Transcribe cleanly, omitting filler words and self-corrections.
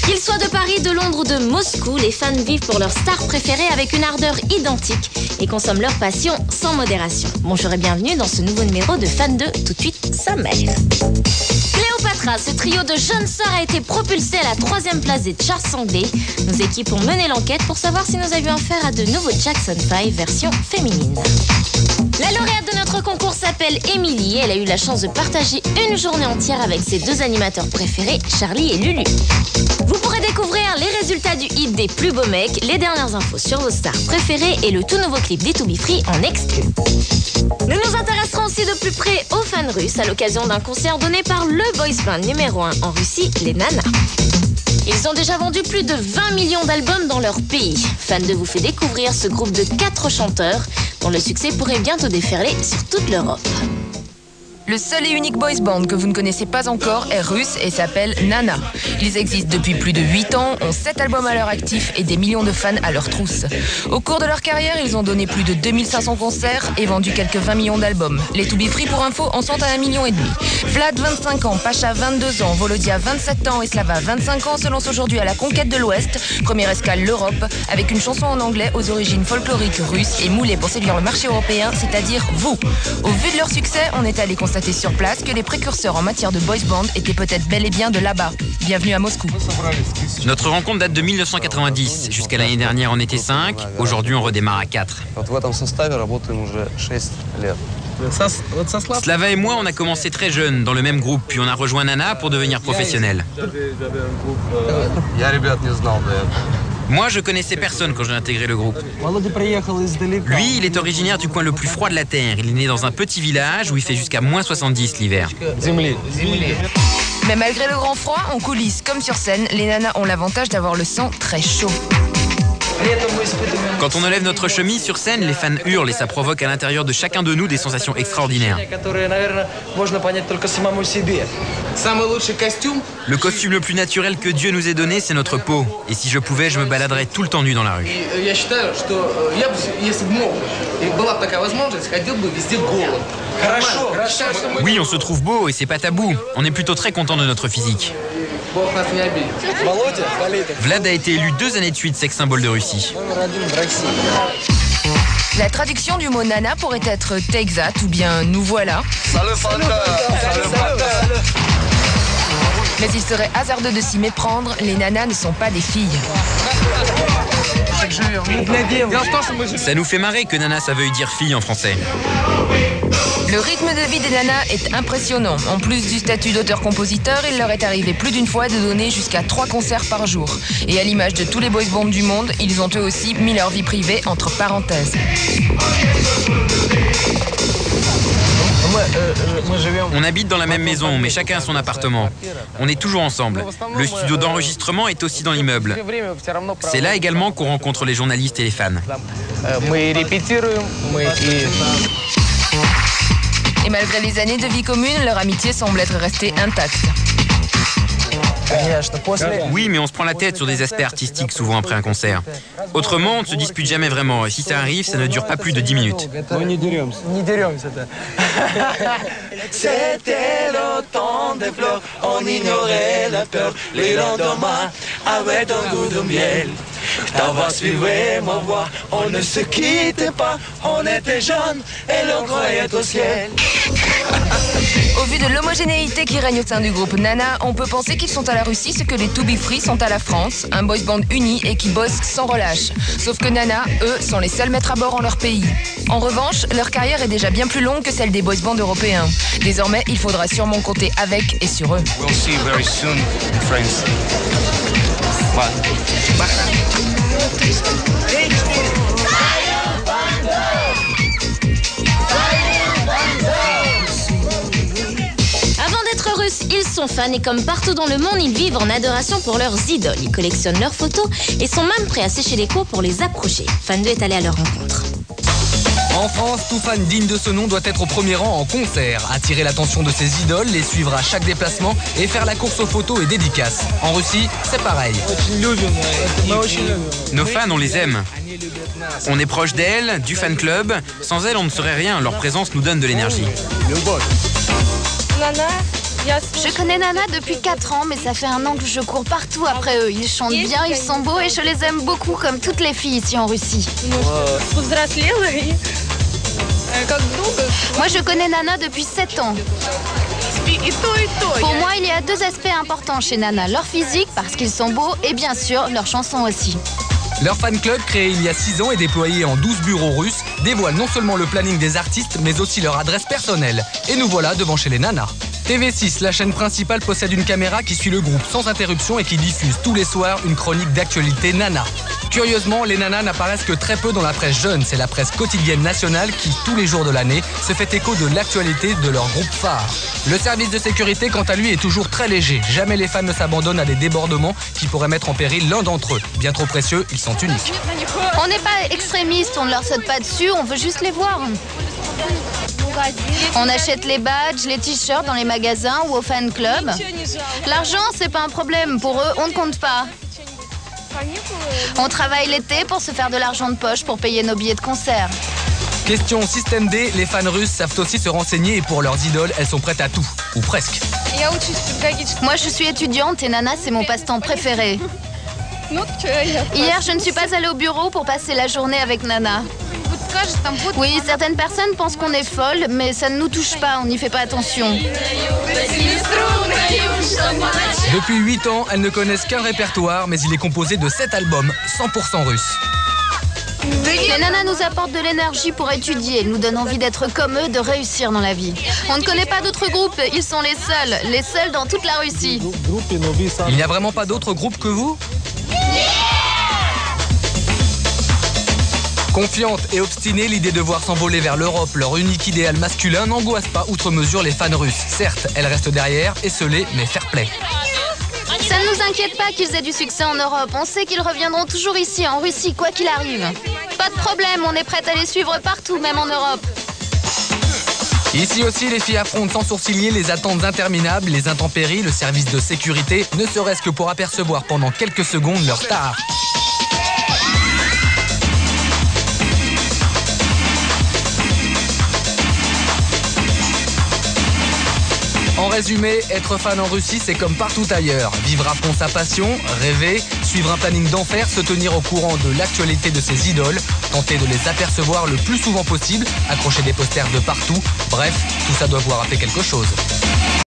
Qu'ils soient de Paris, de Londres ou de Moscou, les fans vivent pour leur star préférée avec une ardeur identique et consomment leur passion sans modération. Bonjour et bienvenue dans ce nouveau numéro de Fan 2, tout de suite sommaire. Cléopatra, ce trio de jeunes sœurs a été propulsé à la 3e place des charts anglais. Nos équipes ont mené l'enquête pour savoir si nous avions affaire à de nouveaux Jackson 5 version féminine. La lauréate de notre concours s'appelle Émilie. Elle a eu la chance de partager une journée entière avec ses 2 animateurs préférés, Charlie et Lulu. Vous pourrez découvrir les résultats du hit des plus beaux mecs, les dernières infos sur vos stars préférées et le tout nouveau clip des To Be Free en exclu. Nous nous intéresserons aussi de plus près aux fans russes à l'occasion d'un concert donné par le boys band numéro 1 en Russie, les Nana. Ils ont déjà vendu plus de 20 millions d'albums dans leur pays. Fan 2 vous fait découvrir ce groupe de 4 chanteurs dont le succès pourrait bientôt déferler sur toute l'Europe. Le seul et unique boys band que vous ne connaissez pas encore est russe et s'appelle Nana. Ils existent depuis plus de 8 ans, ont 7 albums à leur actif et des millions de fans à leur trousse. Au cours de leur carrière, ils ont donné plus de 2500 concerts et vendu quelques 20 millions d'albums. Les To Be Free, pour info, en sont à 1,5 million. Vlad, 25 ans, Pacha, 22 ans, Volodia, 27 ans et Slava, 25 ans, se lancent aujourd'hui à la conquête de l'Ouest. Première escale, l'Europe, avec une chanson en anglais aux origines folkloriques russes et moulée pour séduire le marché européen, c'est-à-dire vous. Au vu de leur succès, on est allé constater sur place que les précurseurs en matière de boys band étaient peut-être bel et bien de là-bas. Bienvenue à Moscou. Notre rencontre date de 1990. Jusqu'à l'année dernière, on était 5. Aujourd'hui, on redémarre à 4. Slava et moi, on a commencé très jeune dans le même groupe, puis on a rejoint Nana pour devenir professionnel. Moi, je connaissais personne quand j'ai intégré le groupe. Lui, il est originaire du coin le plus froid de la Terre. Il est né dans un petit village où il fait jusqu'à moins 70 l'hiver. Mais malgré le grand froid, en coulisses comme sur scène, les nanas ont l'avantage d'avoir le sang très chaud. Quand on enlève notre chemise sur scène, les fans hurlent et ça provoque à l'intérieur de chacun de nous des sensations extraordinaires. Le costume le plus naturel que Dieu nous ait donné, c'est notre peau. Et si je pouvais, je me baladerais tout le temps nu dans la rue. Oui, on se trouve beau et c'est pas tabou. On est plutôt très content de notre physique. Vlad a été élu 2 années de suite sex symbole de Russie. La traduction du mot nana pourrait être take that ou bien nous voilà. Mais il serait hasardeux de s'y méprendre, les nanas ne sont pas des filles. Ça nous fait marrer que Nana ça veuille dire fille en français. Le rythme de vie des nanas est impressionnant. En plus du statut d'auteur-compositeur, il leur est arrivé plus d'une fois de donner jusqu'à 3 concerts par jour. Et à l'image de tous les boys bands du monde, ils ont eux aussi mis leur vie privée entre parenthèses. On habite dans la même maison, mais chacun a son appartement. On est toujours ensemble. Le studio d'enregistrement est aussi dans l'immeuble. C'est là également qu'on rencontre les journalistes et les fans. Et malgré les années de vie commune, leur amitié semble être restée intacte. Oui, mais on se prend la tête sur des aspects artistiques souvent après un concert. Autrement, on ne se dispute jamais vraiment. Et si ça arrive, ça ne dure pas plus de 10 minutes. C'était l'automne des fleurs, on ignorait la peur. Les lendemains avaient un goût de miel. Ta voix suivait ma voix, on ne se quittait pas. On était jeunes et l'on croyait au ciel. Au vu de l'homogénéité qui règne au sein du groupe Nana, on peut penser qu'ils sont à la Russie ce que les To Be Free sont à la France, un boys band uni et qui bosse sans relâche. Sauf que Nana, eux, sont les seuls maîtres à bord en leur pays. En revanche, leur carrière est déjà bien plus longue que celle des boys bands européens. Désormais, il faudra sûrement compter avec et sur eux. We'll see you very soon in France. Avant d'être russes, ils sont fans et comme partout dans le monde, ils vivent en adoration pour leurs idoles. Ils collectionnent leurs photos et sont même prêts à sécher les cours pour les approcher. Fan 2 est allé à leur rencontre. En France, tout fan digne de ce nom doit être au premier rang en concert, attirer l'attention de ses idoles, les suivre à chaque déplacement et faire la course aux photos et dédicaces. En Russie, c'est pareil. Nos fans, on les aime. On est proche d'elles, du fan club. Sans elles, on ne serait rien. Leur présence nous donne de l'énergie. Nana, Je connais Nana depuis 4 ans, mais ça fait 1 an que je cours partout après eux. Ils chantent bien, ils sont beaux et je les aime beaucoup, comme toutes les filles ici en Russie. Moi, je connais Nana depuis 7 ans. Pour moi, il y a 2 aspects importants chez Nana. Leur physique, parce qu'ils sont beaux, et bien sûr, leurs chansons aussi. Leur fan club, créé il y a 6 ans et déployé en 12 bureaux russes, dévoile non seulement le planning des artistes, mais aussi leur adresse personnelle. Et nous voilà devant chez les nanas. TV6, la chaîne principale, possède une caméra qui suit le groupe sans interruption et qui diffuse tous les soirs une chronique d'actualité nana. Curieusement, les nanas n'apparaissent que très peu dans la presse jeune. C'est la presse quotidienne nationale qui, tous les jours de l'année, se fait écho de l'actualité de leur groupe phare. Le service de sécurité, quant à lui, est toujours très léger. Jamais les fans ne s'abandonnent à des débordements qui pourraient mettre en péril l'un d'entre eux. Bien trop précieux, ils sont uniques. On n'est pas extrémistes, on ne leur saute pas dessus, on veut juste les voir. On achète les badges, les t-shirts dans les magasins ou au fan club. L'argent, c'est pas un problème. Pour eux, on ne compte pas. On travaille l'été pour se faire de l'argent de poche pour payer nos billets de concert. Question système D, les fans russes savent aussi se renseigner et pour leurs idoles, elles sont prêtes à tout. Ou presque. Moi, je suis étudiante et Nana, c'est mon passe-temps préféré. Hier, je ne suis pas allée au bureau pour passer la journée avec Nana. Oui, certaines personnes pensent qu'on est folle, mais ça ne nous touche pas, on n'y fait pas attention. Depuis 8 ans, elles ne connaissent qu'un répertoire, mais il est composé de 7 albums, 100% russes. Les nanas nous apportent de l'énergie pour étudier, nous donnent envie d'être comme eux, de réussir dans la vie. On ne connaît pas d'autres groupes, ils sont les seuls dans toute la Russie. Il n'y a vraiment pas d'autres groupes que vous ? Confiante et obstinée, l'idée de voir s'envoler vers l'Europe leur unique idéal masculin n'angoisse pas outre mesure les fans russes. Certes, elles restent derrière, esselées, mais fair play. Ça ne nous inquiète pas qu'ils aient du succès en Europe. On sait qu'ils reviendront toujours ici, en Russie, quoi qu'il arrive. Pas de problème, on est prête à les suivre partout, même en Europe. Ici aussi, les filles affrontent sans sourciller les attentes interminables, les intempéries, le service de sécurité, ne serait-ce que pour apercevoir pendant quelques secondes leur star. En résumé, être fan en Russie, c'est comme partout ailleurs. Vivre à fond sa passion, rêver, suivre un planning d'enfer, se tenir au courant de l'actualité de ses idoles, tenter de les apercevoir le plus souvent possible, accrocher des posters de partout. Bref, tout ça doit vous rappeler quelque chose.